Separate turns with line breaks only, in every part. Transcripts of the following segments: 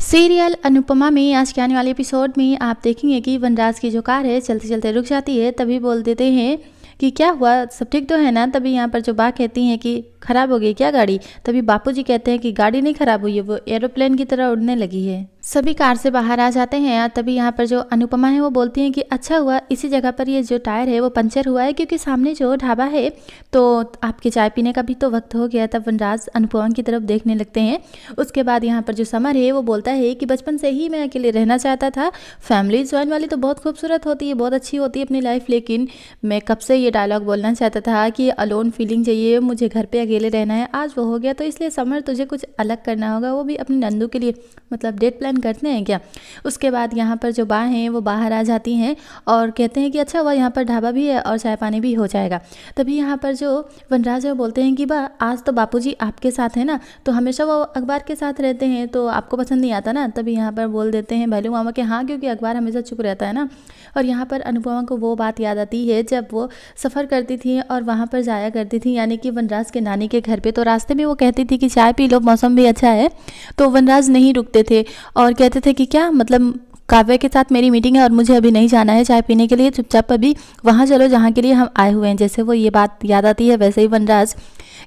Serial Anupama में आज के आने वाले एपिसोड में आप देखेंगे कि वनराज की जो कार है चलते चलते रुक जाती है। तभी बोल देते हैं कि क्या हुआ, सब ठीक तो है ना। तभी यहाँ पर जो बा कहती हैं कि खराब हो गई क्या गाड़ी। तभी बापूजी कहते हैं कि गाड़ी नहीं खराब हुई है, वो एरोप्लेन की तरह उड़ने लगी है। सभी कार से बाहर आ जाते हैं। तभी यहाँ पर जो अनुपमा है वो बोलती हैं कि अच्छा हुआ इसी जगह पर ये जो टायर है वो पंचर हुआ है, क्योंकि सामने जो ढाबा है तो आपके चाय पीने का भी तो वक्त हो गया। तब वनराज अनुपमा की तरफ देखने लगते हैं। उसके बाद यहाँ पर जो समर है वो बोलता है कि बचपन से ही मैं अकेले रहना चाहता था। फैमिली जॉइन वाली तो बहुत खूबसूरत होती है, बहुत अच्छी होती है अपनी लाइफ, लेकिन मैं कब से ये डायलॉग बोलना चाहता था कि अलोन फीलिंग चाहिए, मुझे घर पे अकेले रहना है। आज वो हो गया, तो इसलिए समर तुझे कुछ अलग करना होगा, वो भी अपने नंदू के लिए। मतलब डेट प्लान करते हैं क्या। उसके बाद यहाँ पर जो बा हैं वो बाहर आ जाती हैं और कहते हैं कि अच्छा हुआ यहाँ पर ढाबा भी है और चाय पानी भी हो जाएगा। तभी यहाँ पर जो वनराज है वो बोलते हैं कि बा आज तो बापूजी आपके साथ है ना, तो हमेशा वो अखबार के साथ रहते हैं तो आपको पसंद नहीं आता ना। तभी यहाँ पर बोल देते हैं भैलू मामा के हाँ, क्योंकि अखबार हमेशा चुप रहता है ना। और यहाँ पर अनुपमा को वो बात याद आती है जब वो सफ़र करती थी और वहाँ पर जाया करती थी, यानी कि वनराज के नानी के घर पे। तो रास्ते में वो कहती थी कि चाय पी लो, मौसम भी अच्छा है। तो वनराज नहीं रुकते थे और कहते थे कि क्या मतलब काव्या के साथ मेरी मीटिंग है और मुझे अभी नहीं जाना है चाय पीने के लिए, चुपचाप अभी वहाँ चलो जहाँ के लिए हम आए हुए हैं। जैसे वो ये बात याद आती है वैसे ही वनराज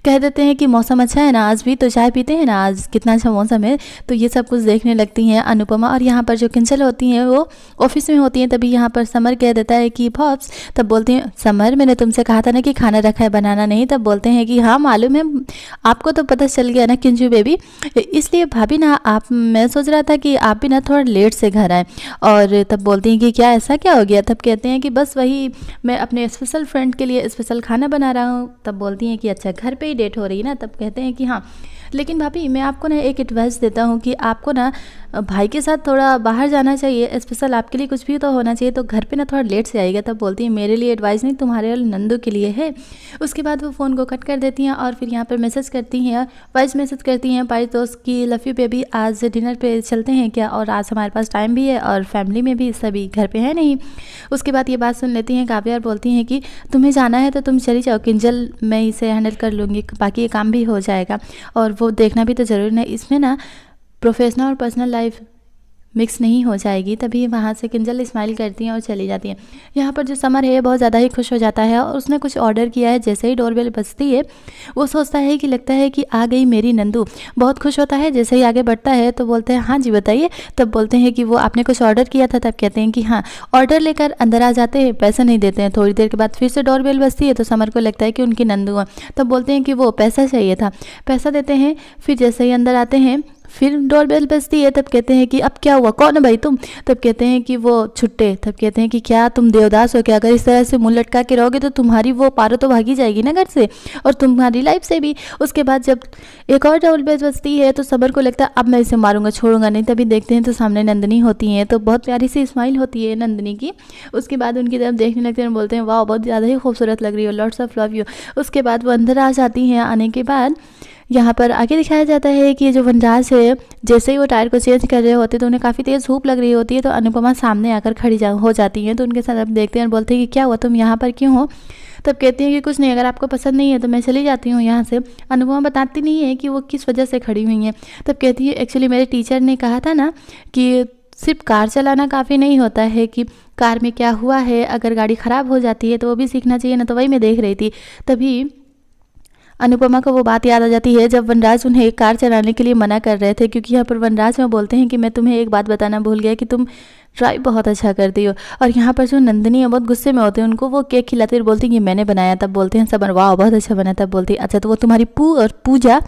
कह देते हैं कि मौसम अच्छा है ना आज भी, तो चाय पीते हैं ना, आज कितना अच्छा मौसम है। तो ये सब कुछ देखने लगती हैं अनुपमा। और यहाँ पर जो किंजल होती हैं वो ऑफिस में होती हैं। तभी यहाँ पर समर कह देता है कि भॉब्स। तब बोलते हैं समर मैंने तुमसे कहा था ना कि खाना रखा है बनाना नहीं। तब बोलते हैं कि हाँ मालूम है, आपको तो पता चल गया ना किंजू बेबी, इसलिए भाभी ना आप, मैं सोच रहा था कि आप भी ना थोड़ा लेट से घर आए। और तब बोलती हैं कि क्या ऐसा क्या हो गया। तब कहते हैं कि बस वही मैं अपने स्पेशल फ्रेंड के लिए स्पेशल खाना बना रहा हूँ। तब बोलती हैं कि अच्छा घर पे ही डेट हो रही है ना। तब कहते हैं कि हाँ, लेकिन भाभी मैं आपको ना एक एडवाइस देता हूँ कि आपको ना भाई के साथ थोड़ा बाहर जाना चाहिए, स्पेशल आपके लिए कुछ भी तो होना चाहिए, तो घर पे ना थोड़ा लेट से आएगा। तब बोलती है मेरे लिए एडवाइस नहीं, तुम्हारे वाले नंदू के लिए है। उसके बाद वो फ़ोन को कट कर देती हैं और फिर यहाँ पर मैसेज करती हैं, वॉइस मैसेज करती हैं पाई दोस्त की लव यू बेबी, आज डिनर पे चलते हैं क्या, और आज हमारे पास टाइम भी है और फैमिली में भी सभी घर पे है नहीं। उसके बाद ये बात सुन लेती हैं काव्या और बोलती हैं कि तुम्हें जाना है तो तुम चली जाओ किंजल, मैं इसे हैंडल कर लूँगी, बाकी ये काम भी हो जाएगा। और वो देखना भी तो ज़रूरी है, इसमें ना प्रोफेशनल और पर्सनल लाइफ मिक्स नहीं हो जाएगी। तभी वहाँ से किंजल स्माइल करती हैं और चली जाती हैं। यहाँ पर जो समर है बहुत ज़्यादा ही खुश हो जाता है और उसने कुछ ऑर्डर किया है। जैसे ही डोरबेल बजती है वो सोचता है कि लगता है कि आ गई मेरी नंदू, बहुत खुश होता है। जैसे ही आगे बढ़ता है तो बोलते हैं हाँ जी बताइए। तब बोलते हैं कि वो आपने कुछ ऑर्डर किया था। तब कहते हैं कि हाँ। ऑर्डर लेकर अंदर आ जाते हैं, पैसे नहीं देते हैं। थोड़ी देर के बाद फिर से डोरबेल बजती है तो समर को लगता है कि उनकी नंदू है। तब बोलते हैं कि वो पैसा चाहिए था, पैसा देते हैं। फिर जैसे ही अंदर आते हैं फिर डोरबेल बजती है। तब कहते हैं कि अब क्या हुआ, कौन है भाई तुम। तब कहते हैं कि वो छुट्टे। तब कहते हैं कि क्या तुम देवदास हो क्या, अगर इस तरह से मुंह लटका के रहोगे तो तुम्हारी वो पारो तो भागी जाएगी ना घर से और तुम्हारी लाइफ से भी। उसके बाद जब एक और डोरबेल बजती है तो समर को लगता है अब मैं इसे मारूंगा छोड़ूंगा नहीं। तभी देखते हैं तो सामने नंदिनी होती हैं, तो बहुत प्यारी सी स्माइल होती है नंदिनी की। उसके बाद उनकी तरफ देखने लगते हैं, बोलते हैं वाह बहुत ज़्यादा ही खूबसूरत लग रही हो, लॉट्स ऑफ लव यू। उसके बाद वो अंदर आ जाती हैं। आने के बाद यहाँ पर आगे दिखाया जाता है कि जो वनराज है जैसे ही वो टायर को चेंज कर रहे होते तो उन्हें काफ़ी तेज़ धूप लग रही होती है। तो अनुपमा सामने आकर खड़ी हो जाती हैं। तो उनके साथ अब देखते हैं और बोलते हैं कि क्या हुआ, तुम यहाँ पर क्यों हो। तब कहती हैं कि कुछ नहीं, अगर आपको पसंद नहीं है तो मैं चली जाती हूँ यहाँ से। अनुपमा बताती नहीं है कि वो किस वजह से खड़ी हुई हैं। तब कहती है एक्चुअली मेरे टीचर ने कहा था ना कि सिर्फ कार चलाना काफ़ी नहीं होता है, कि कार में क्या हुआ है, अगर गाड़ी ख़राब हो जाती है तो वो भी सीखना चाहिए ना। तो वही मैं देख रही थी। तभी अनुपमा को वो बात याद आ जाती है जब वनराज उन्हें कार चलाने के लिए मना कर रहे थे, क्योंकि यहाँ पर वनराज में बोलते हैं कि मैं तुम्हें एक बात बताना भूल गया कि तुम ड्राइव बहुत अच्छा करती हो। और यहाँ पर जो नंदिनी है बहुत गुस्से में होते हैं, उनको वो केक खिलाते हुए बोलती हैं कि मैंने बनाया। तब बोलते हैं समर वाह बहुत अच्छा बना। तब बोलती है अच्छा तो वो तुम्हारी और पूजा,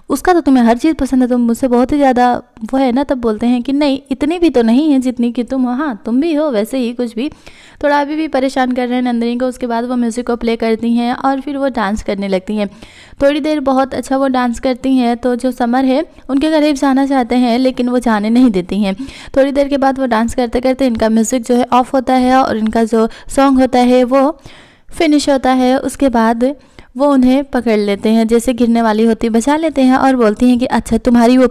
उसका तो तुम्हें हर चीज़ पसंद है, तुम मुझसे बहुत ही ज़्यादा वो है ना। तब बोलते हैं कि नहीं इतनी भी तो नहीं है जितनी कि तुम हो, हाँ तुम भी हो वैसे ही कुछ भी, थोड़ा अभी भी परेशान कर रहे हैं नंदिनी को। उसके बाद वो म्यूज़िक को प्ले करती हैं और फिर वो डांस करने लगती हैं। थोड़ी देर बहुत अच्छा वो डांस करती हैं तो जो समर है उनके करीब जाना चाहते हैं लेकिन वो जाने नहीं देती हैं। थोड़ी देर के बाद वो डांस करते करते इनका म्यूज़िक जो है ऑफ होता है और इनका जो सॉन्ग होता है वो फिनिश होता है। उसके बाद वो उन्हें पकड़ लेते हैं, जैसे गिरने वाली होती बचा लेते हैं और बोलती हैं कि अच्छा तुम्हारी वो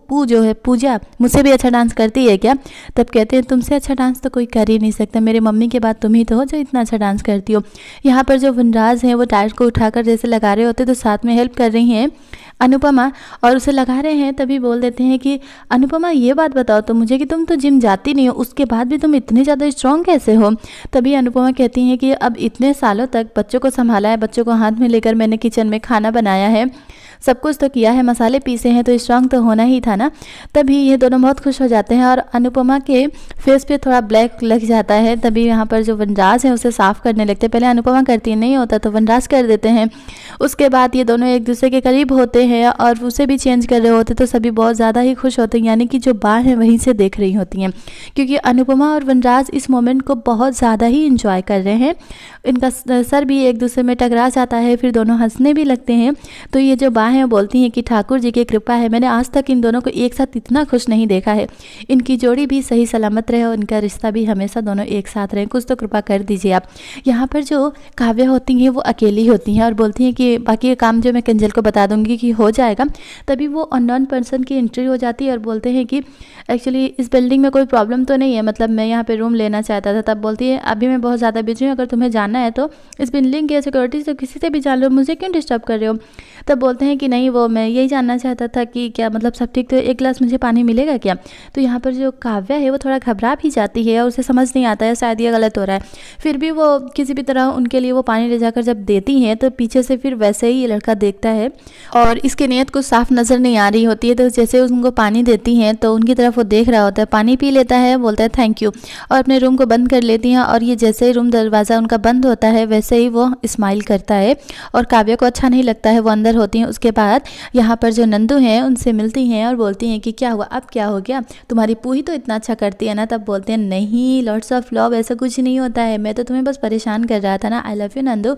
पू जो है पूजा मुझसे भी अच्छा डांस करती है क्या? तब कहते हैं तुमसे अच्छा डांस तो कोई कर ही नहीं सकता, मेरे मम्मी के बाद तुम ही तो हो जो इतना अच्छा डांस करती हो। यहाँ पर जो वनराज हैं वो टायर को उठाकर जैसे लगा रहे होते तो साथ में हेल्प कर रही हैं अनुपमा, और उसे लगा रहे हैं। तभी बोल देते हैं कि अनुपमा ये बात बताओ तो मुझे कि तुम तो जिम जाती नहीं हो, उसके बाद भी तुम इतनी ज़्यादा स्ट्रांग कैसे हो? तभी अनुपमा कहती हैं कि अब इतने सालों तक बच्चों को संभाला है, बच्चों को हाथ में लेकर मैंने किचन में खाना बनाया है, सब कुछ तो किया है, मसाले पीसे हैं, तो स्ट्रांग तो होना ही था ना। तभी ये दोनों बहुत खुश हो जाते हैं और अनुपमा के फेस पे थोड़ा ब्लैक लग जाता है। तभी यहाँ पर जो वनराज है उसे साफ़ करने लगते हैं। पहले अनुपमा करती है, नहीं होता तो वनराज कर देते हैं। उसके बाद ये दोनों एक दूसरे के करीब होते हैं और उसे भी चेंज कर रहे होते तो सभी बहुत ज़्यादा ही खुश होते हैं, यानी कि जो बाहर हैं वहीं से देख रही होती हैं, क्योंकि अनुपमा और वनराज इस मोमेंट को बहुत ज़्यादा ही इंजॉय कर रहे हैं। इनका सर भी एक दूसरे में टकरा जाता है, फिर दोनों हंसने भी लगते हैं। तो ये जो बाँ हैं बोलती हैं कि ठाकुर जी की कृपा है, मैंने आज तक इन दोनों को एक साथ इतना खुश नहीं देखा है, इनकी जोड़ी भी सही सलामत रहे और इनका रिश्ता भी हमेशा दोनों एक साथ रहे, कुछ तो कृपा कर दीजिए आप। यहाँ पर जो काव्या होती हैं वो अकेली होती हैं और बोलती हैं कि बाकी काम जो मैं कंजल को बता दूंगी कि हो जाएगा। तभी वो अननोन पर्सन की एंट्री हो जाती है और बोलते हैं कि एक्चुअली इस बिल्डिंग में कोई प्रॉब्लम तो नहीं है, मतलब मैं यहाँ पे रूम लेना चाहता था। तब बोलती है अभी मैं बहुत ज़्यादा बिजी हूँ, अगर तुम्हें जानना है तो इस बिल्डिंग के सिक्योरिटी से किसी से भी जान लो, मुझे क्यों डिस्टर्ब कर रहे हो? तब बोलते हैं कि नहीं, वो मैं यही जानना चाहता था कि क्या मतलब सब ठीक, तो एक गिलास मुझे पानी मिलेगा क्या? तो यहाँ पर जो काव्या है वो थोड़ा घबरा भी जाती है और उसे समझ नहीं आता है शायद ये गलत हो रहा है, फिर भी वो किसी भी तरह उनके लिए वो पानी ले जाकर जब देती हैं तो पीछे से फिर वैसे ही ये लड़का देखता है और इसकी नीयत कुछ साफ नज़र नहीं आ रही होती है। तो जैसे उनको पानी देती हैं तो उनकी तरफ वो देख रहा होता है, पानी पी लेता है, बोलता है थैंक यू और अपने रूम को बंद कर लेती हैं। और ये जैसे ही रूम दरवाज़ा उनका बंद होता है वैसे ही वो स्माइल करता है और काव्या को अच्छा नहीं लगता है, वो अंदर होती हैं। उसके बाद यहाँ पर जो नंदू हैं उनसे मिलती हैं और बोलती हैं कि क्या हुआ, अब क्या हो गया, तुम्हारी पूही तो इतना अच्छा करती है ना। तब बोलते हैं नहीं लॉट्स ऑफ लव, ऐसा कुछ नहीं होता है, मैं तो तुम्हें बस परेशान कर रहा था ना, आई लव यू नंदू।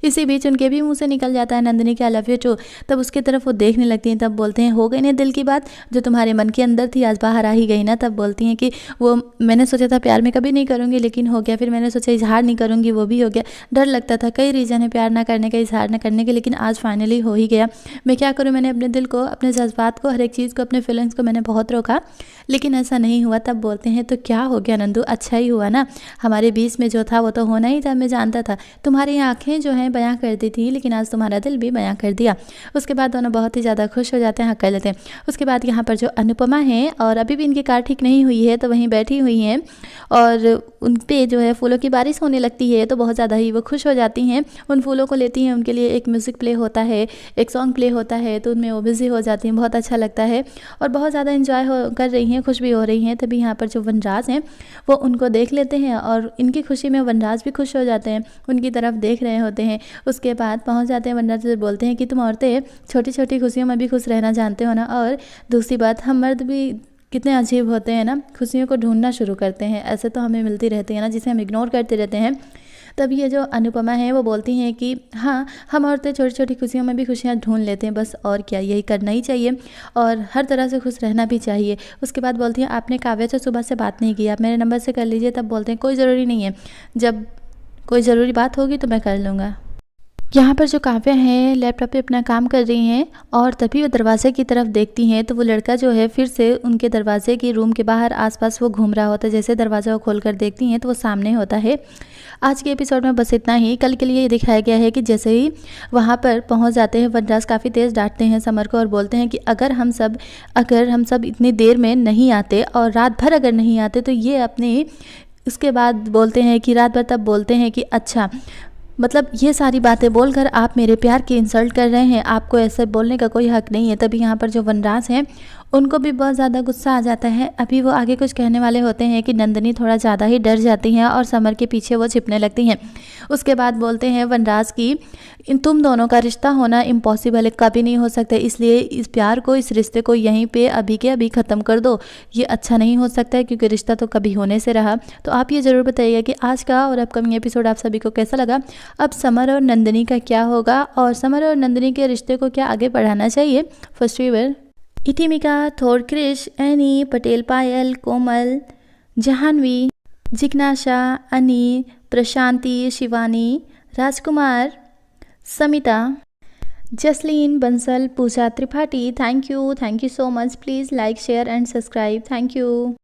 इसी बीच उनके भी मुंह से निकल जाता है नंदिनी के आई लव यू टू। तब उसकी तरफ वो देखने लगती हैं। तब बोलते हैं हो गई ना दिल की बात, जो तुम्हारे मन के अंदर थी आज बाहर आ ही गई ना। तब बोलती हैं कि वो मैंने सोचा था प्यार में कभी नहीं करूँगी लेकिन हो गया, फिर मैंने सोचा इजहार नहीं करूँगी वो भी हो गया, डर लगता था, कई रीज़न है प्यार ना करने का, इजहार ना करने के, लेकिन आज फाइनली हो ही गया। मैं क्या करूँ, मैंने अपने दिल को, अपने जज्बात को, हर एक चीज़ को, अपने फीलिंग्स को मैंने बहुत रोका लेकिन ऐसा नहीं हुआ। तब बोलते हैं तो क्या हो गया नंदू, अच्छा ही हुआ ना, हमारे बीच में जो था वो तो होना ही था, मैं जानता था, तुम्हारी आंखें जो हैं बयां करती थी लेकिन आज तुम्हारा दिल भी बयां कर दिया। उसके बाद दोनों बहुत ही ज़्यादा खुश हो जाते हैं, हक कर लेते हैं। उसके बाद यहाँ पर जो अनुपमा है और अभी भी इनकी कार ठीक नहीं हुई है तो वहीं बैठी हुई हैं और उन पे जो है फूलों की बारिश होने लगती है तो बहुत ज़्यादा ही वो खुश हो जाती हैं। उन फूलों को लेती हैं, उनके लिए एक म्यूज़िक प्ले होता है, एक सॉन्ग प्ले होता है तो उनमें वो बिज़ी हो जाती हैं, बहुत अच्छा लगता है और बहुत ज़्यादा इंजॉय कर रही हैं, खुश भी हो रही हैं। तभी यहाँ पर जो वनराज हैं वो उनको देख लेते हैं और इनकी खुशी में वनराज भी खुश हो जाते हैं, उनकी तरफ देख रहे होते हैं। उसके बाद पहुँच जाते हैं, वनराज से बोलते हैं कि तुम औरतें छोटी छोटी खुशियों में भी खुश रहना जानते हो ना, और दूसरी बात हम मर्द भी कितने अजीब होते हैं ना, खुशियों को ढूंढना शुरू करते हैं, ऐसे तो हमें मिलती रहती है ना जिसे हम इग्नोर करते रहते हैं। तब ये जो अनुपमा है वो बोलती हैं कि हाँ, हम औरतें छोटी छोटी खुशियों में भी खुशियाँ ढूंढ लेते हैं, बस और क्या, यही करना ही चाहिए और हर तरह से खुश रहना भी चाहिए। उसके बाद बोलती हैं आपने काव्या से सुबह से बात नहीं की, आप मेरे नंबर से कर लीजिए। तब बोलते हैं कोई ज़रूरी नहीं है, जब कोई ज़रूरी बात होगी तो मैं कर लूँगा। यहाँ पर जो काव्या हैं लैपटॉप पे अपना काम कर रही हैं और तभी वो दरवाजे की तरफ देखती हैं तो वो लड़का जो है फिर से उनके दरवाजे की रूम के बाहर आसपास वो घूम रहा होता है। जैसे दरवाज़ा वो खोल कर देखती हैं तो वो सामने होता है। आज के एपिसोड में बस इतना ही। कल के लिए ये दिखाया गया है कि जैसे ही वहाँ पर पहुँच जाते हैं वनराज काफ़ी तेज़ डांटते हैं समर को और बोलते हैं कि अगर हम सब इतनी देर में नहीं आते और रात भर अगर नहीं आते तो ये अपने, उसके बाद बोलते हैं कि रात भर, तब बोलते हैं कि अच्छा मतलब ये सारी बातें बोलकर आप मेरे प्यार की इंसल्ट कर रहे हैं, आपको ऐसे बोलने का कोई हक नहीं है। तभी यहाँ पर जो वनराज हैं उनको भी बहुत ज़्यादा गुस्सा आ जाता है। अभी वो आगे कुछ कहने वाले होते हैं कि नंदिनी थोड़ा ज़्यादा ही डर जाती हैं और समर के पीछे वो छिपने लगती हैं। उसके बाद बोलते हैं वनराज की तुम दोनों का रिश्ता होना इम्पॉसिबल है, कभी नहीं हो सकता, इसलिए इस प्यार को, इस रिश्ते को यहीं पे अभी के अभी ख़त्म कर दो, ये अच्छा नहीं हो सकता है क्योंकि रिश्ता तो कभी होने से रहा। तो आप ये ज़रूर बताइएगा कि आज का और अपकमिंग एपिसोड आप सभी को कैसा लगा, अब समर और नंदिनी का क्या होगा और समर और नंदिनी के रिश्ते को क्या आगे बढ़ाना चाहिए। फर्स्ट व्यूअर इटिमिका, Thor, Krish, Annie, Patel Payal, Komal, Jahnavi, Jignasha, Ani, Prashanti, Shivani, Rajkumar, Samita, Jasleen Bansal, Pooja Tripathi, thank you so much. Please like share and subscribe. Thank you.